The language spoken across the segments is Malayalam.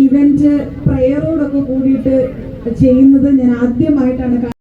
ഇവന്റ് പ്രയറോടൊക്കെ കൂടിയിട്ട് ചെയ്യുന്നത് ഞാൻ ആദ്യമായിട്ടാണ് കാണുന്നത്.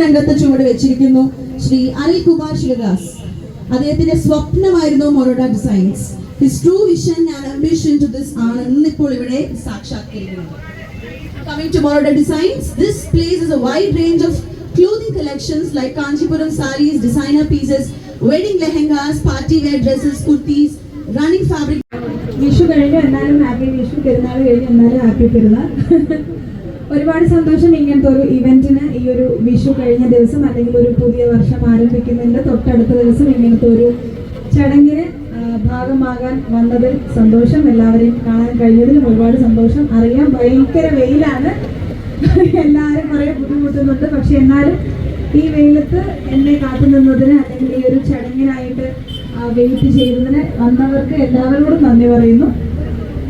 രംഗത്ത് ചുവട് വെച്ചിരിക്കുന്നു ശ്രീ അനിൽകുമാർ ശിവദാസ്. അദ്ദേഹത്തിന്റെ സ്വപ്നമായിരുന്നു Moroda Designs. His true vision and ambition to this ആണ് ഇന്നിപ്പോൾ ഇവിടെ സാക്ഷാത്കരിക്കുന്നത്. Coming to Moroda Designs, this places a wide range of clothing collections like Kanchipuram sarees, designer pieces, wedding lehengas, party wear dresses, kurtis, running fabric. Vishu കഴിഞ്ഞു എന്നാലും ഹാപ്പി വിഷു, പെരുന്നാൾ കഴിഞ്ഞു എന്നാലും ഹാപ്പി പെരുന്നാൾ. ഒരുപാട് സന്തോഷം ഇങ്ങനത്തെ ഒരു ഇവന്റിന് ഈ ഒരു വിഷു കഴിഞ്ഞ ദിവസം അല്ലെങ്കിൽ ഒരു പുതിയ വർഷം ആരംഭിക്കുന്നതിന്റെ തൊട്ടടുത്ത ദിവസം ഇങ്ങനത്തെ ഒരു ചടങ്ങിന് ഭാഗമാകാൻ വന്നതിൽ സന്തോഷം. എല്ലാവരെയും കാണാൻ കഴിഞ്ഞതിലും ഒരുപാട് സന്തോഷം. അറിയാം ഭയങ്കര വെയിലാണ്, എല്ലാവരും കുറേ ബുദ്ധിമുട്ടുന്നുണ്ട്. പക്ഷെ എന്നാലും ഈ വെയിലത്ത് എന്നെ കാത്തുനിന്നതിന് അല്ലെങ്കിൽ ഈ ഒരു ചടങ്ങിനായിട്ട് വെയിറ്റ് ചെയ്തതിന് വന്നവർക്ക് എല്ലാവരോടും നന്ദി പറയുന്നു.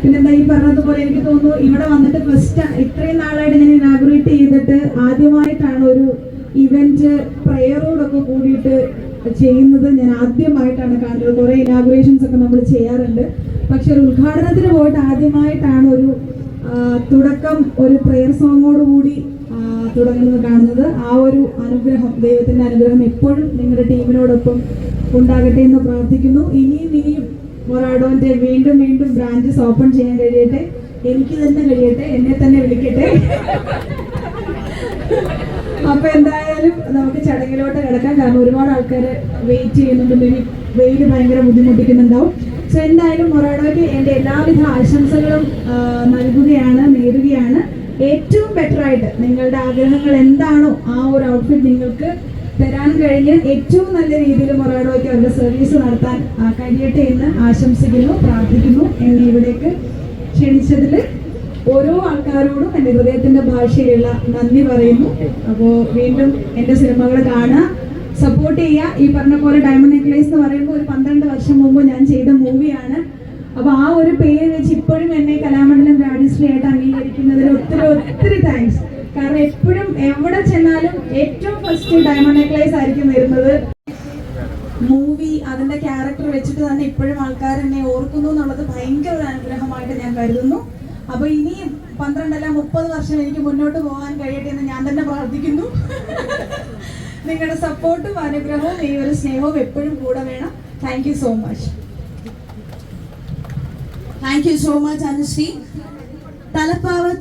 പിന്നെന്താ ഈ പറഞ്ഞതുപോലെ എനിക്ക് തോന്നുന്നു ഇവിടെ വന്നിട്ട് ഫസ്റ്റ് ഇത്രയും നാളായിട്ട് ഞാൻ ഇനാഗുറേറ്റ് ചെയ്തിട്ട് ആദ്യമായിട്ടാണ് ഒരു ഇവന്റ് പ്രയറോടൊക്കെ കൂടിയിട്ട് ചെയ്യുന്നത് ഞാൻ ആദ്യമായിട്ടാണ് കാണുന്നത്. കുറേ ഇനാഗുറേഷൻസ് ഒക്കെ നമ്മൾ ചെയ്യാറുണ്ട്, പക്ഷെ ഒരു ഉദ്ഘാടനത്തിന് പോയിട്ട് ആദ്യമായിട്ടാണ് ഒരു തുടക്കം ഒരു പ്രെയർ സോങ്ങോട് കൂടി തുടങ്ങുന്നത് കാണുന്നത്. ആ ഒരു അനുഗ്രഹം, ദൈവത്തിന്റെ അനുഗ്രഹം എപ്പോഴും നിങ്ങളുടെ ടീമിനോടൊപ്പം ഉണ്ടാകട്ടെ എന്ന് പ്രാർത്ഥിക്കുന്നു. ഇനിയും മൊറാഡോന്റെ വീണ്ടും ബ്രാഞ്ചസ് ഓപ്പൺ ചെയ്യാൻ കഴിയട്ടെ, എനിക്ക് തന്നെ കഴിയട്ടെ, എന്നെ തന്നെ വിളിക്കട്ടെ. അപ്പൊ എന്തായാലും നമുക്ക് ചടങ്ങിലോട്ട് കിടക്കാം. കാരണം ഒരുപാട് ആൾക്കാർ വെയിറ്റ് ചെയ്യുന്നുണ്ട്, വെയിൽ ഭയങ്കര ബുദ്ധിമുട്ടിക്കുന്നുണ്ടാവും. സോ എന്തായാലും മൊറാഡോയ്ക്ക് എൻ്റെ എല്ലാവിധ ആശംസകളും നേരുകയാണ്. ഏറ്റവും ബെറ്റർ ആയിട്ട് നിങ്ങളുടെ ആഗ്രഹങ്ങൾ എന്താണോ ആ ഒരു ഔട്ട്ഫിറ്റ് നിങ്ങൾക്ക് തരാൻ കഴിഞ്ഞ് ഏറ്റവും നല്ല രീതിയിൽ മൊറാഡോയ്ക്ക് അവരുടെ സർവീസ് നടത്താൻ കഴിയട്ടെ എന്ന് ആശംസിക്കുന്നു, പ്രാർത്ഥിക്കുന്നു. എന്നെ ഇവിടേക്ക് ക്ഷണിച്ചതിൽ ഓരോ ആൾക്കാരോടും എൻ്റെ ഹൃദയത്തിന്റെ ഭാഷയിലുള്ള നന്ദി പറയുന്നു. അപ്പോൾ വീണ്ടും എൻ്റെ സിനിമകൾ കാണുക, സപ്പോർട്ട് ചെയ്യുക. ഈ പറഞ്ഞ പോലെ ഡയമണ്ട് നെക്ലേസ് എന്ന് പറയുമ്പോൾ ഒരു 12 വർഷം മുമ്പ് ഞാൻ ചെയ്ത മൂവിയാണ്. അപ്പോൾ ആ ഒരു പേര് വെച്ച് ഇപ്പോഴും എന്നെ കലാമണ്ഡലം രാജശ്രീ ആയിട്ട് അംഗീകരിക്കുന്നതിൽ ഒത്തിരി താങ്ക്സ്. കാരണം എപ്പോഴും എവിടെ ചെന്നാലും ഏറ്റവും ഫസ്റ്റ് ഡയമണ്ട് നെക്ലേസ് ആയിരിക്കും വരുന്നത്. മൂവി അതിന്റെ ക്യാരക്ടർ വെച്ചിട്ട് തന്നെ ഇപ്പോഴും ആൾക്കാർ എന്നെ ഓർക്കുന്നു എന്നുള്ളത് ഭയങ്കര ഒരു അനുഗ്രഹമായിട്ട് ഞാൻ കരുതുന്നു. അപ്പൊ ഇനി 12 അല്ല 30 വർഷം എനിക്ക് മുന്നോട്ട് പോകാൻ കഴിയട്ടെ എന്ന് ഞാൻ തന്നെ പ്രാർത്ഥിക്കുന്നു. നിങ്ങളുടെ സപ്പോർട്ടും അനുഗ്രഹവും ഈ ഒരു സ്നേഹവും എപ്പോഴും കൂടെ വേണം. Thank you so much. Thank you so much Anushree. തലപ്പാവ്